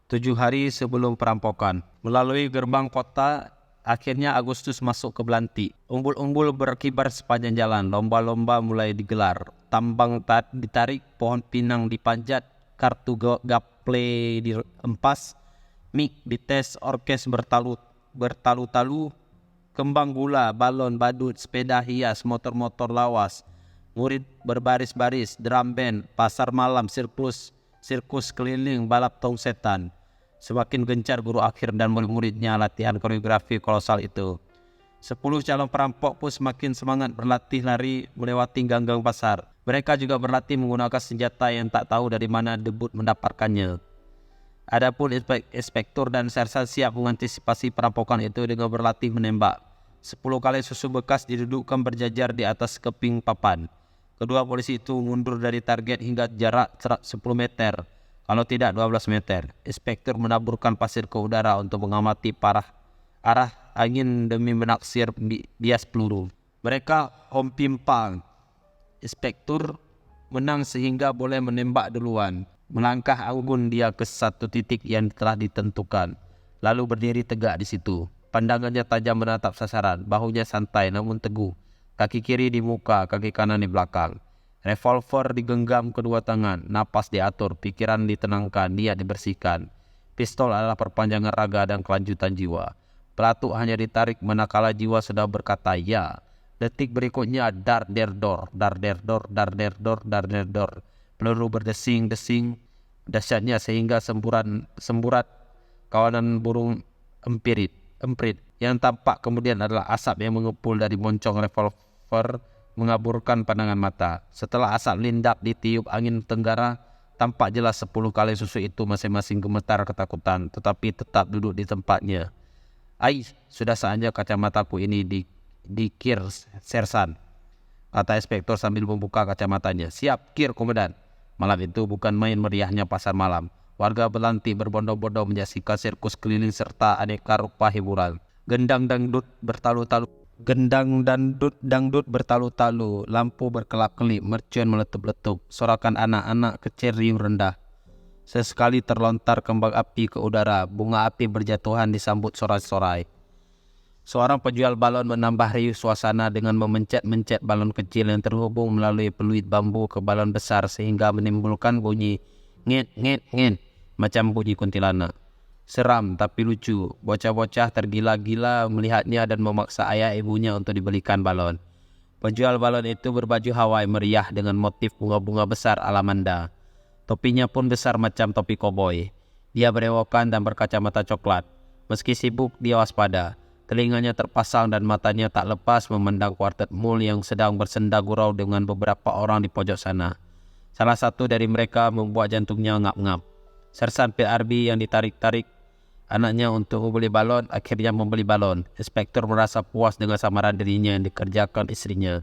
7 hari sebelum perampokan. Melalui gerbang kota, akhirnya Agustus masuk ke Belanti. Umbul-umbul berkibar sepanjang jalan. Lomba-lomba mulai digelar. Tambang ditarik, pohon pinang dipanjat, kartu gaple diempas, mik dites, orkes bertalu-talu, kembang gula, balon, badut, sepeda hias, motor-motor lawas, murid berbaris-baris, drum band, pasar malam, sirkus keliling, balap tong setan. Semakin gencar guru akhir dan murid-muridnya latihan koreografi kolosal itu. 10 calon perampok pun semakin semangat berlatih lari melewati ganggang pasar. Mereka juga berlatih menggunakan senjata yang tak tahu dari mana debut mendapatkannya. Adapun inspektur dan sersan siap mengantisipasi perampokan itu dengan berlatih menembak. 10 kali susu bekas didudukkan berjajar di atas keping papan. Kedua polisi itu mundur dari target hingga jarak 10 meter, kalau tidak 12 meter. Inspektur menaburkan pasir ke udara untuk mengamati arah angin demi menaksir bias peluru. Mereka hompimpang. Inspektur menang sehingga boleh menembak duluan. Melangkah anggun dia ke satu titik yang telah ditentukan, lalu berdiri tegak di situ. Pandangannya tajam menatap sasaran, bahunya santai namun teguh. Kaki kiri di muka, kaki kanan di belakang. Revolver digenggam kedua tangan, napas diatur, pikiran ditenangkan, niat dibersihkan. Pistol adalah perpanjangan raga dan kelanjutan jiwa. Pelatuk hanya ditarik manakala jiwa sudah berkata ya. Detik berikutnya dar der dor, dar der dor, dar der dor, dar der dor. Peluru berdesing-desing dahsyatnya sehingga semburat kawanan burung emprit yang tampak kemudian adalah asap yang mengepul dari moncong revolver mengaburkan pandangan mata. Setelah asap lindap ditiup angin tenggara, tampak jelas 10 kali susu itu masing-masing gemetar ketakutan, tetapi tetap duduk di tempatnya. Sudah saatnya kacamataku ini dikir, sersan, kata inspektur sambil membuka kacamatanya. Siap, kir, komandan. Malam itu bukan main meriahnya pasar malam. Warga Belanti berbondong-bondong menyaksikan sirkus keliling serta aneka rupa hiburan. Gendang dangdut bertalu-talu, lampu berkelap-kelip, mercon meletup-letup, sorakan anak-anak kecil riuh rendah. Sesekali terlontar kembang api ke udara, bunga api berjatuhan disambut sorai-sorai. Seorang penjual balon menambah riuh suasana dengan memencet-mencet balon kecil yang terhubung melalui peluit bambu ke balon besar sehingga menimbulkan bunyi ngit-ngit-ngit macam bunyi kuntilanak. Seram tapi lucu, bocah-bocah tergila-gila melihatnya dan memaksa ayah ibunya untuk dibelikan balon. Penjual balon itu berbaju Hawaii meriah dengan motif bunga-bunga besar ala Manda. Topinya pun besar macam topi koboi. Dia berewokan dan berkacamata coklat. Meski sibuk, dia waspada. Telinganya terpasang dan matanya tak lepas memandang kuartet mul yang sedang bersenda gurau dengan beberapa orang di pojok sana. Salah satu dari mereka membuat jantungnya ngap-ngap. Sersan PRB yang ditarik-tarik anaknya untuk membeli balon akhirnya membeli balon. Inspektur merasa puas dengan samaran dirinya yang dikerjakan istrinya.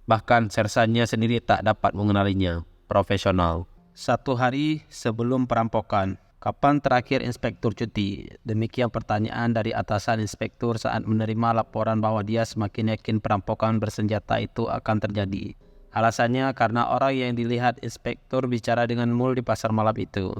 Bahkan sersannya sendiri tak dapat mengenalinya. Profesional. 1 hari sebelum perampokan. Kapan terakhir inspektur cuti? Demikian pertanyaan dari atasan inspektur saat menerima laporan bahwa dia semakin yakin perampokan bersenjata itu akan terjadi. Alasannya karena orang yang dilihat inspektur bicara dengan mul di pasar malam itu.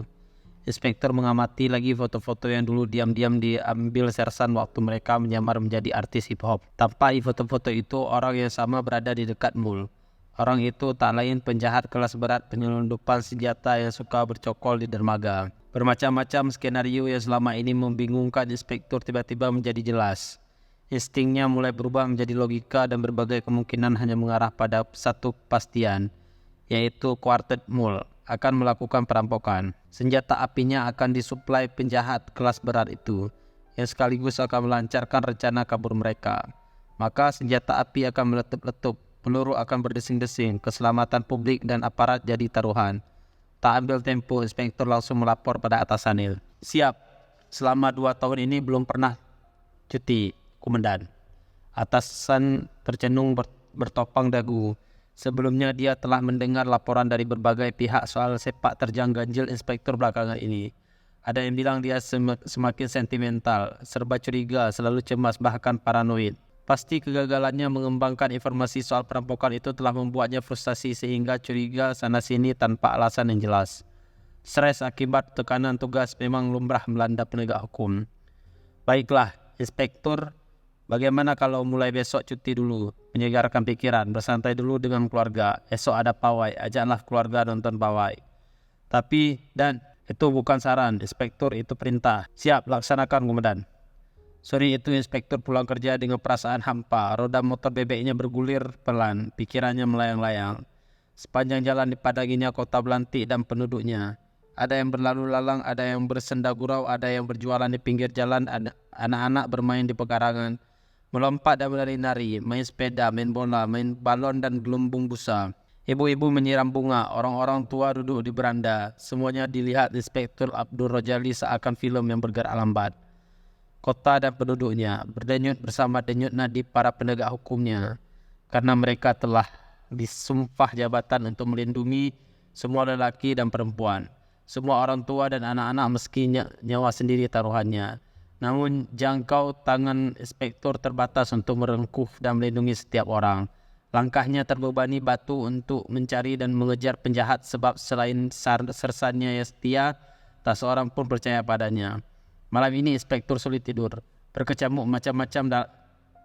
Inspektur mengamati lagi foto-foto yang dulu diam-diam diambil sersan waktu mereka menyamar menjadi artis hip hop. Tanpa di foto-foto itu orang yang sama berada di dekat mul. Orang itu tak lain penjahat kelas berat penyelundupan senjata yang suka bercokol di dermaga. Bermacam-macam skenario yang selama ini membingungkan inspektur tiba-tiba menjadi jelas. Instingnya mulai berubah menjadi logika dan berbagai kemungkinan hanya mengarah pada satu kepastian, yaitu kuartet mul akan melakukan perampokan. Senjata apinya akan disuplai penjahat kelas berat itu, yang sekaligus akan melancarkan rencana kabur mereka. Maka senjata api akan meletup-letup, peluru akan berdesing-desing, keselamatan publik dan aparat jadi taruhan. Tak ambil tempo, inspektur langsung melapor pada atasannya. Siap, selama 2 tahun ini belum pernah cuti, komandan. Atasan tercenung bertopang dagu. Sebelumnya dia telah mendengar laporan dari berbagai pihak soal sepak terjang ganjil inspektur belakangan ini. Ada yang bilang dia semakin sentimental, serba curiga, selalu cemas, bahkan paranoid. Pasti kegagalannya mengembangkan informasi soal perampokan itu telah membuatnya frustasi sehingga curiga sana-sini tanpa alasan yang jelas. Stres akibat tekanan tugas memang lumrah melanda penegak hukum. Baiklah, Inspektur, bagaimana kalau mulai besok cuti dulu, menyegarkan pikiran, bersantai dulu dengan keluarga. Esok ada pawai, ajaklah keluarga nonton pawai. Dan itu bukan saran, Inspektur, itu perintah. Siap, laksanakan, Komandan. Sore itu Inspektur pulang kerja dengan perasaan hampa. Roda motor bebeknya bergulir pelan, pikirannya melayang-layang. Sepanjang jalan dipadanginya kota Belantik dan penduduknya. Ada yang berlalu lalang, ada yang bersenda gurau, ada yang berjualan di pinggir jalan, ada anak-anak bermain di pekarangan, melompat dan menari-nari, main sepeda, main bola, main balon dan gelembung busa. Ibu-ibu menyiram bunga, orang-orang tua duduk di beranda. Semuanya dilihat Inspektur Abdul Rojali seakan film yang bergerak lambat. Kota dan penduduknya berdenyut bersama denyut nadi para penegak hukumnya, karena mereka telah disumpah jabatan untuk melindungi semua lelaki dan perempuan, semua orang tua dan anak-anak meski nyawa sendiri taruhannya. Namun jangkau tangan Inspektur terbatas untuk merengkuh dan melindungi setiap orang. Langkahnya terbebani batu untuk mencari dan mengejar penjahat sebab selain sersannya yang setia, tak seorang pun percaya padanya. Malam ini Inspektur sulit tidur, berkecamuk macam-macam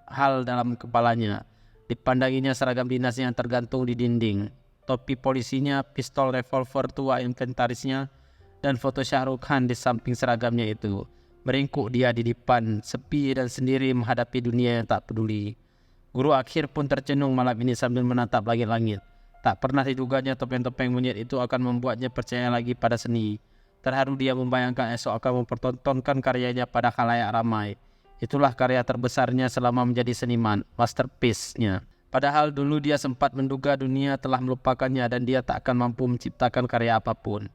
hal dalam kepalanya. Dipandanginya seragam dinasnya yang tergantung di dinding, topi polisinya, pistol revolver tua inventarisnya, dan foto Shah Rukh Khan di samping seragamnya itu. Meringkuk dia di depan, sepi dan sendiri menghadapi dunia yang tak peduli. Guru akhir pun tercenung malam ini sambil menatap langit-langit. Tak pernah diduganya topeng-topeng monyet itu akan membuatnya percaya lagi pada seni. Terharu dia membayangkan esok akan mempertontonkan karyanya pada khalayak ramai. Itulah karya terbesarnya selama menjadi seniman, masterpiece-nya. Padahal dulu dia sempat menduga dunia telah melupakannya dan dia tak akan mampu menciptakan karya apapun.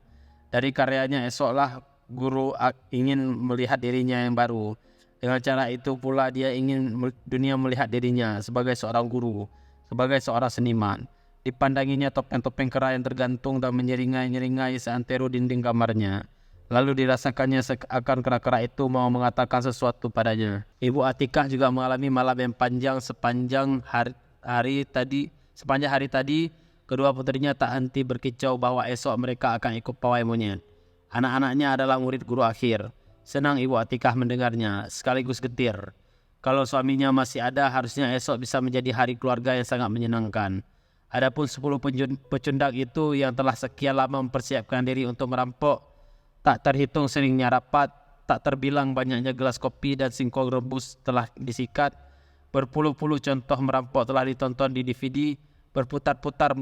Dari karyanya esoklah guru ingin melihat dirinya yang baru. Dengan cara itu pula dia ingin dunia melihat dirinya sebagai seorang guru, sebagai seorang seniman. Dipandanginya topeng-topeng kera yang tergantung dan menyeringai-nyeringai seantero dinding kamarnya. Lalu dirasakannya seakan kera-kera itu mau mengatakan sesuatu padanya. Ibu Atikah juga mengalami malam yang panjang sepanjang hari tadi. Kedua putrinya tak henti berkicau bahwa esok mereka akan ikut pawai monyet. Anak-anaknya adalah murid guru akhir. Senang Ibu Atikah mendengarnya, sekaligus getir. Kalau suaminya masih ada, harusnya esok bisa menjadi hari keluarga yang sangat menyenangkan. Adapun 10 pecundang itu yang telah sekian lama mempersiapkan diri untuk merampok, tak terhitung seringnya rapat, tak terbilang banyaknya gelas kopi dan singkong rebus telah disikat, berpuluh-puluh contoh merampok telah ditonton di DVD, berputar-putar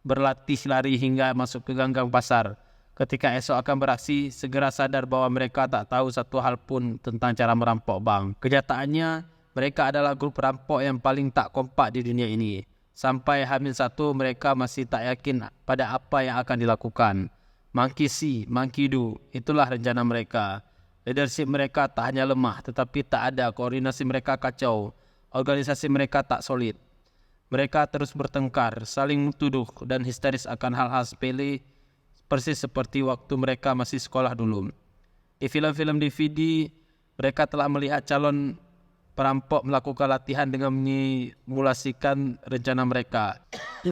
berlatih lari hingga masuk ke ganggang pasar. Ketika esok akan beraksi, segera sadar bahwa mereka tak tahu satu hal pun tentang cara merampok bank. Kenyataannya, mereka adalah grup perampok yang paling tak kompak di dunia ini. Sampai H-1 mereka masih tak yakin pada apa yang akan dilakukan. Monkey see, monkey do, itulah rencana mereka. Leadership mereka tak hanya lemah, tetapi tak ada. Koordinasi mereka kacau. Organisasi mereka tak solid. Mereka terus bertengkar, saling tuduh dan histeris akan hal-hal sepele, persis seperti waktu mereka masih sekolah dulu. Di film-film DVD, mereka telah melihat calon perampok melakukan latihan dengan memulasikan rencana mereka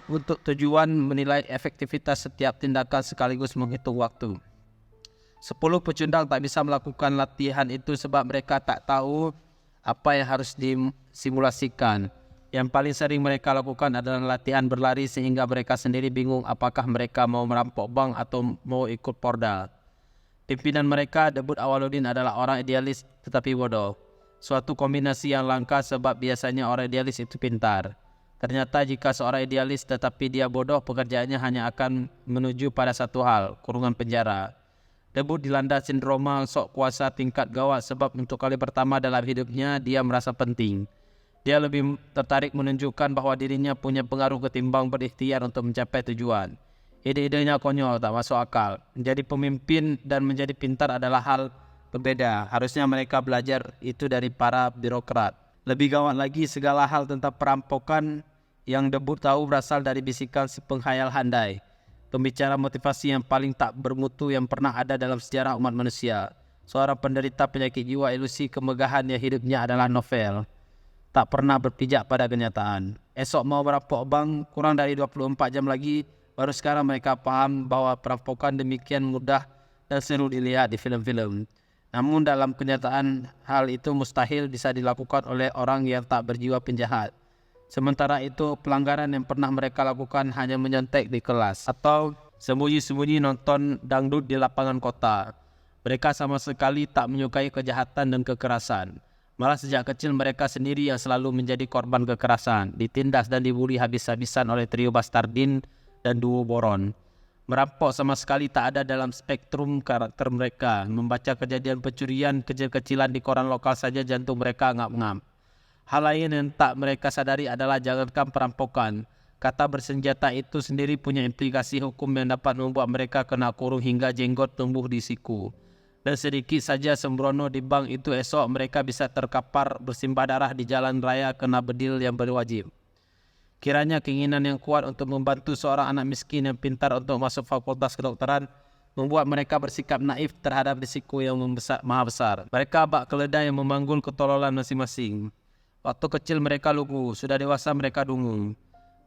untuk tujuan menilai efektivitas setiap tindakan sekaligus menghitung waktu. 10 pecundang tak bisa melakukan latihan itu sebab mereka tak tahu apa yang harus disimulasikan. Yang paling sering mereka lakukan adalah latihan berlari sehingga mereka sendiri bingung apakah mereka mau merampok bank atau mau ikut Porda. Pimpinan mereka, Debut Awaludin, adalah orang idealis tetapi bodoh. Suatu kombinasi yang langka sebab biasanya orang idealis itu pintar. Ternyata jika seorang idealis tetapi dia bodoh, pekerjaannya hanya akan menuju pada satu hal, kurungan penjara. Debut dilanda sindroma sok kuasa tingkat gawat sebab untuk kali pertama dalam hidupnya dia merasa penting. Dia lebih tertarik menunjukkan bahwa dirinya punya pengaruh ketimbang berikhtiar untuk mencapai tujuan. Ide-idenya konyol, tak masuk akal. Menjadi pemimpin dan menjadi pintar adalah hal berbeda. Harusnya mereka belajar itu dari para birokrat. Lebih gawat lagi, segala hal tentang perampokan yang Debut tahu berasal dari bisikan si penghayal handai, pembicara motivasi yang paling tak bermutu yang pernah ada dalam sejarah umat manusia. Seorang penderita penyakit jiwa ilusi kemegahan yang hidupnya adalah novel, tak pernah berpijak pada kenyataan. Esok mau merampok bank, kurang dari 24 jam lagi Baru sekarang mereka paham bahwa perampokan demikian mudah dan seru dilihat di film-film. Namun dalam kenyataan hal itu mustahil bisa dilakukan oleh orang yang tak berjiwa penjahat. Sementara itu pelanggaran yang pernah mereka lakukan hanya menyontek di kelas atau sembunyi-sembunyi nonton dangdut di lapangan kota. Mereka sama sekali tak menyukai kejahatan dan kekerasan. Malah sejak kecil mereka sendiri yang selalu menjadi korban kekerasan, ditindas dan dibuli habis-habisan oleh trio Bastardin dan duo Boron. Merampok sama sekali tak ada dalam spektrum karakter mereka. Membaca kejadian pencurian kecil-kecilan di koran lokal saja jantung mereka ngap-ngap. Hal lain yang tak mereka sadari adalah jangankan perampokan. Kata bersenjata itu sendiri punya implikasi hukum yang dapat membuat mereka kena kurung hingga jenggot tumbuh di siku. Dan sedikit saja sembrono di bank itu esok mereka bisa terkapar bersimbah darah di jalan raya kena bedil yang berwajib. Kiranya keinginan yang kuat untuk membantu seorang anak miskin yang pintar untuk masuk fakultas kedokteran membuat mereka bersikap naif terhadap risiko yang maha besar. Mereka bak keledai yang memanggul ketololan masing-masing. Waktu kecil mereka lugu, sudah dewasa mereka dungu.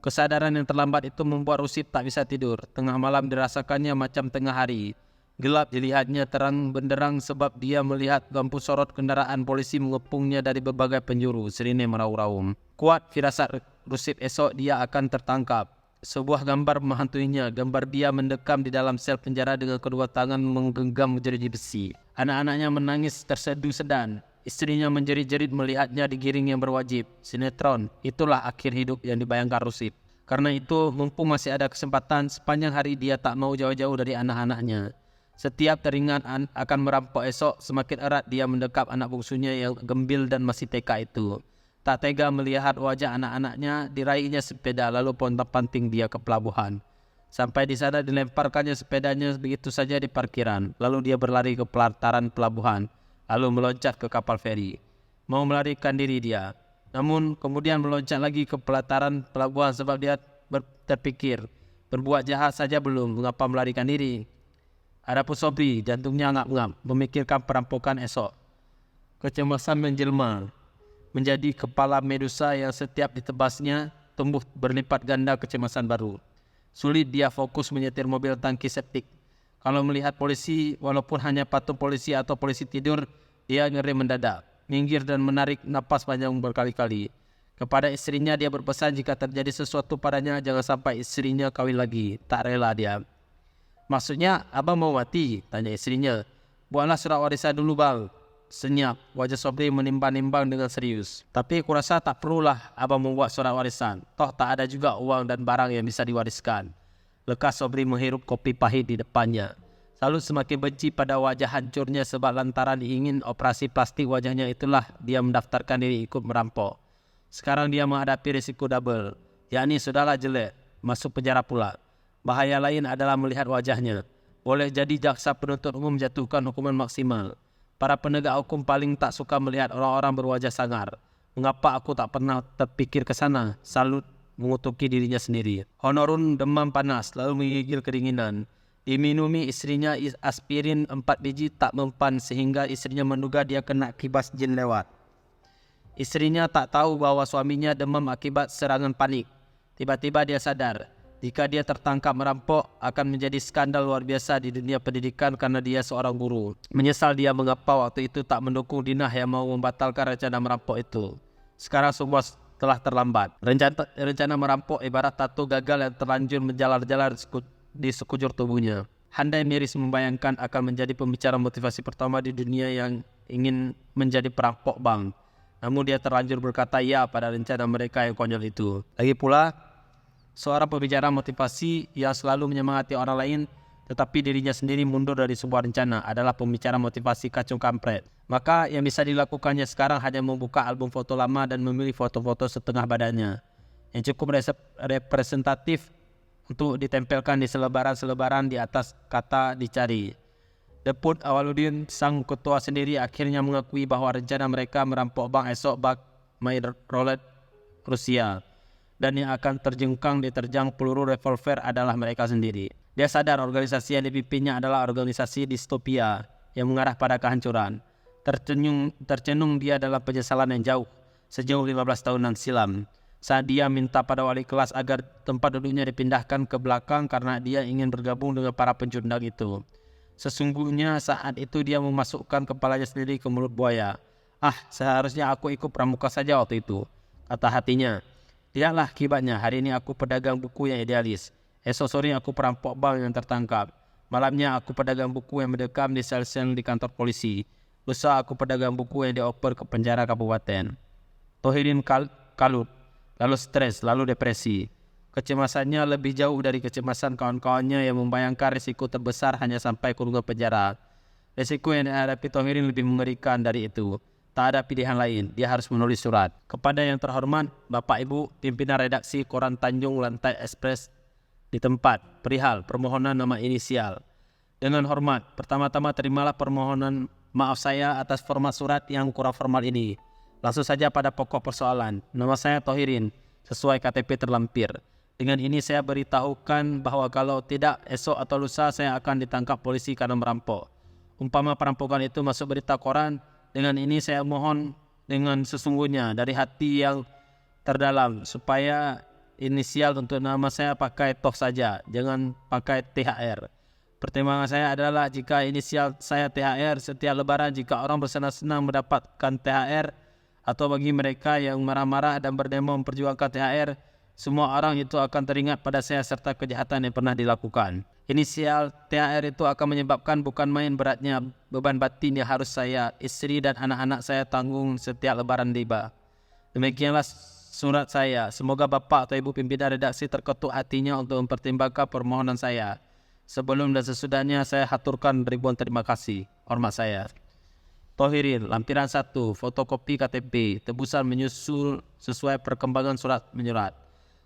Kesadaran yang terlambat itu membuat Rusif tak bisa tidur. Tengah malam dirasakannya macam tengah hari. Gelap dilihatnya terang benderang sebab dia melihat lampu sorot kendaraan polisi mengepungnya dari berbagai penjuru. Sirine meraung-raung. Kuat firasat Rusif esok dia akan tertangkap. Sebuah gambar menghantuinya. Gambar dia mendekam di dalam sel penjara dengan kedua tangan menggenggam jeruji besi. Anak-anaknya menangis tersedu-sedan. Istrinya menjerit-jerit melihatnya digiring yang berwajib. Sinetron, itulah akhir hidup yang dibayangkan Rusif. Karena itu, mumpung masih ada kesempatan, sepanjang hari dia tak mau jauh-jauh dari anak-anaknya. Setiap teringat akan merampok esok, semakin erat dia mendekap anak bungsunya yang gembil dan masih TK itu. Tak tega melihat wajah anak-anaknya, diraihnya sepeda lalu pontang-panting dia ke pelabuhan. Sampai di sana dilemparkannya sepedanya begitu saja di parkiran. Lalu dia berlari ke pelataran pelabuhan, lalu meloncat ke kapal feri. Mau melarikan diri dia. Namun kemudian meloncat lagi ke pelataran pelabuhan sebab dia terpikir, berbuat jahat saja belum, mengapa melarikan diri? Adapun Sobri, jantungnya ngap-ngap, memikirkan perampokan esok. Kecemasan menjelma menjadi kepala medusa yang setiap ditebasnya tumbuh berlipat ganda kecemasan baru. Sulit dia fokus menyetir mobil tangki septik. Kalau melihat polisi, walaupun hanya patung polisi atau polisi tidur, dia ngeri mendadak, minggir dan menarik napas panjang berkali-kali. Kepada istrinya dia berpesan jika terjadi sesuatu padanya jangan sampai istrinya kawin lagi. Tak rela dia. Maksudnya, abang mau mati? Tanya istrinya. Buatlah surat warisan dulu bang. Senyap, wajah Sobri menimbang-nimbang dengan serius. Tapi kurasa tak perlulah abang membuat surat warisan. Toh tak ada juga uang dan barang yang bisa diwariskan. Lekas Sobri menghirup kopi pahit di depannya. Lalu semakin benci pada wajah hancurnya sebab lantaran ingin operasi plastik wajahnya itulah dia mendaftarkan diri ikut merampok. Sekarang dia menghadapi risiko double. Yakni sudahlah jelek, masuk penjara pula. Bahaya lain adalah melihat wajahnya. Boleh jadi jaksa penuntut umum menjatuhkan hukuman maksimal. Para penegak hukum paling tak suka melihat orang-orang berwajah sangar. Mengapa aku tak pernah terpikir ke sana? Salut mengutuki dirinya sendiri. Honorun demam panas lalu menggigil kedinginan. Diminumi istrinya aspirin 4 biji tak mempan sehingga istrinya menduga dia kena kibas jin lewat. Istrinya tak tahu bahwa suaminya demam akibat serangan panik. Tiba-tiba dia sadar. Jika dia tertangkap merampok, akan menjadi skandal luar biasa di dunia pendidikan karena dia seorang guru. Menyesal dia mengapa waktu itu tak mendukung Dinah yang mau membatalkan rencana merampok itu. Sekarang semua telah terlambat. Rencana merampok ibarat tato gagal yang terlanjur menjalar-jalar di sekujur tubuhnya. Handai miris membayangkan akan menjadi pembicara motivasi pertama di dunia yang ingin menjadi perampok bank. Namun dia terlanjur berkata ya pada rencana mereka yang konyol itu. Lagi pula, seorang pembicara motivasi yang selalu menyemangati orang lain tetapi dirinya sendiri mundur dari sebuah rencana adalah pembicara motivasi kacung kampret. Maka yang bisa dilakukannya sekarang hanya membuka album foto lama dan memilih foto-foto setengah badannya yang cukup representatif untuk ditempelkan di selebaran-selebaran di atas kata dicari. Deput Awaludin, sang ketua sendiri akhirnya mengakui bahwa rencana mereka merampok bank esok bak Roulette Rusia. Dan yang akan terjengkang diterjang peluru revolver adalah mereka sendiri. Dia sadar organisasi yang dipimpinnya adalah organisasi distopia yang mengarah pada kehancuran. Tercenung dia dalam penyesalan yang jauh, sejauh 15 tahunan silam. saat dia minta pada wali kelas agar tempat duduknya dipindahkan ke belakang karena dia ingin bergabung dengan para pencundang itu. Sesungguhnya saat itu dia memasukkan kepalanya sendiri ke mulut buaya. "Ah, seharusnya aku ikut pramuka saja waktu itu," kata hatinya. "Lihatlah akibatnya, hari ini aku pedagang buku yang idealis. Esok sore aku perampok bank yang tertangkap. Malamnya aku pedagang buku yang mendekam di sel-sel di kantor polisi. Lusa aku pedagang buku yang dioper ke penjara kabupaten." Tohirin kalut, lalu stres, lalu depresi. Kecemasannya lebih jauh dari kecemasan kawan-kawannya yang membayangkan risiko terbesar hanya sampai kurungan penjara. Risiko yang dihadapi Tohirin lebih mengerikan dari itu. Tak ada pilihan lain, dia harus menulis surat. "Kepada yang terhormat, Bapak Ibu, pimpinan redaksi Koran Tanjung Lantai Express di tempat, perihal permohonan nama inisial. Dengan hormat, pertama-tama terimalah permohonan maaf saya atas format surat yang kurang formal ini. Langsung saja pada pokok persoalan. Nama saya Tohirin, sesuai KTP terlampir. Dengan ini saya beritahukan bahwa kalau tidak esok atau lusa saya akan ditangkap polisi karena merampok. Umpama perampokan itu masuk berita koran, dengan ini saya mohon dengan sesungguhnya dari hati yang terdalam supaya inisial untuk nama saya pakai toh saja, jangan pakai THR. Pertimbangan saya adalah jika inisial saya THR, setiap lebaran jika orang bersenang-senang mendapatkan THR, atau bagi mereka yang marah-marah dan berdemo memperjuangkan THR, semua orang itu akan teringat pada saya serta kejahatan yang pernah dilakukan. Inisial THR itu akan menyebabkan bukan main beratnya beban batin yang harus saya, istri dan anak-anak saya tanggung setiap lebaran tiba. Demikianlah surat saya. Semoga Bapak atau Ibu pimpinan redaksi terketuk hatinya untuk mempertimbangkan permohonan saya. Sebelum dan sesudahnya saya haturkan ribuan terima kasih. Hormat saya. Tohirin, lampiran 1, fotokopi KTP, tebusan menyusul sesuai perkembangan surat menyurat.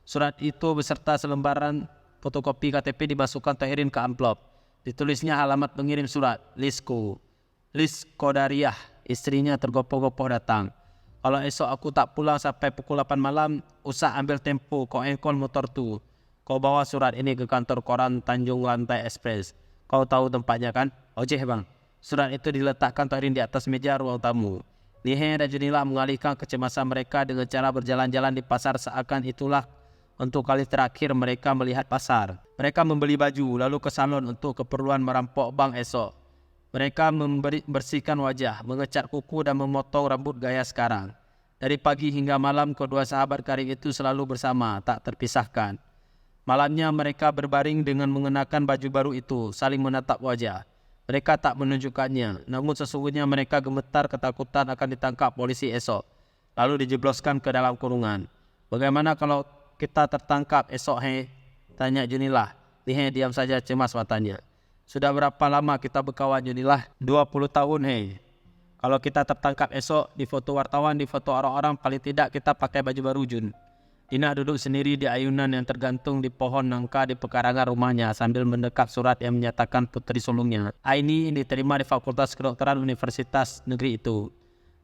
Surat itu beserta selembaran fotokopi KTP dimasukkan Tohirin ke amplop. Ditulisnya alamat pengirim surat, Lisko Dariah. Istrinya tergopoh-gopoh datang. "Kalau esok aku tak pulang sampai pukul 8 malam, usah ambil tempo, kau engkol motor tu. Kau bawa surat ini ke kantor Koran Tanjung Lantai Express. Kau tahu tempatnya kan?" "Ojeh bang." Surat itu diletakkan Tohirin di atas meja ruang tamu. Lihe dan Junilah mengalihkan kecemasan mereka dengan cara berjalan-jalan di pasar seakan itulah untuk kali terakhir mereka melihat pasar. Mereka membeli baju lalu ke salon untuk keperluan merampok bank esok. Mereka membersihkan wajah, mengecat kuku dan memotong rambut gaya sekarang. Dari pagi hingga malam kedua sahabat karib itu selalu bersama, tak terpisahkan. Malamnya mereka berbaring dengan mengenakan baju baru itu, saling menatap wajah. Mereka tak menunjukkannya, namun sesungguhnya mereka gemetar ketakutan akan ditangkap polisi esok, lalu dijebloskan ke dalam kurungan. "Bagaimana kalau kita tertangkap esok, he?" tanya Junilah. Lihe diam saja, cemas matanya. "Sudah berapa lama kita berkawan, Junilah?" 20 tahun, he. "Kalau kita tertangkap esok, di foto wartawan, di foto orang-orang, paling tidak kita pakai baju baru, Jun." Dina duduk sendiri di ayunan yang tergantung di pohon nangka di pekarangan rumahnya sambil mendekap surat yang menyatakan putri sulungnya, Aini, diterima di Fakultas Kedokteran Universitas Negeri itu.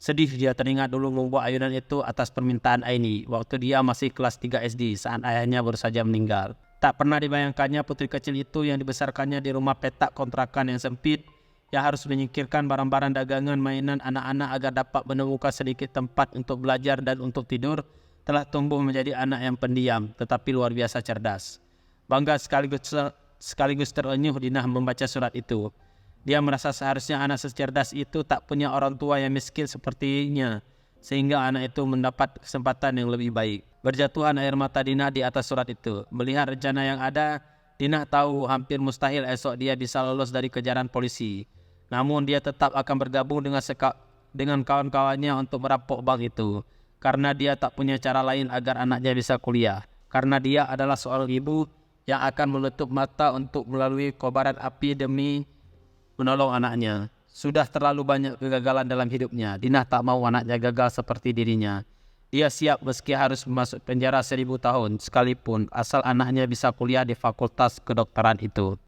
Sedih dia teringat dulu membuat ayunan itu atas permintaan Aini waktu dia masih kelas 3 SD saat ayahnya baru saja meninggal. Tak pernah dibayangkannya putri kecil itu yang dibesarkannya di rumah petak kontrakan yang sempit, yang harus menyingkirkan barang-barang dagangan mainan anak-anak agar dapat menemukan sedikit tempat untuk belajar dan untuk tidur, telah tumbuh menjadi anak yang pendiam tetapi luar biasa cerdas. Bangga sekaligus terenyuh Dinah membaca surat itu. Dia merasa seharusnya anak secerdas itu tak punya orang tua yang miskin sepertinya, sehingga anak itu mendapat kesempatan yang lebih baik. Berjatuhan air mata Dinah di atas surat itu. Melihat rencana yang ada, Dinah tahu hampir mustahil esok dia bisa lolos dari kejaran polisi. Namun dia tetap akan bergabung dengan kawan-kawannya untuk merampok bank itu. Karena dia tak punya cara lain agar anaknya bisa kuliah. Karena dia adalah seorang ibu yang akan menutup mata untuk melalui kobaran api demi menolong anaknya. Sudah terlalu banyak kegagalan dalam hidupnya. Dinah tak mau anaknya gagal seperti dirinya. Dia siap meski harus masuk penjara 1000 tahun sekalipun asal anaknya bisa kuliah di Fakultas Kedokteran itu.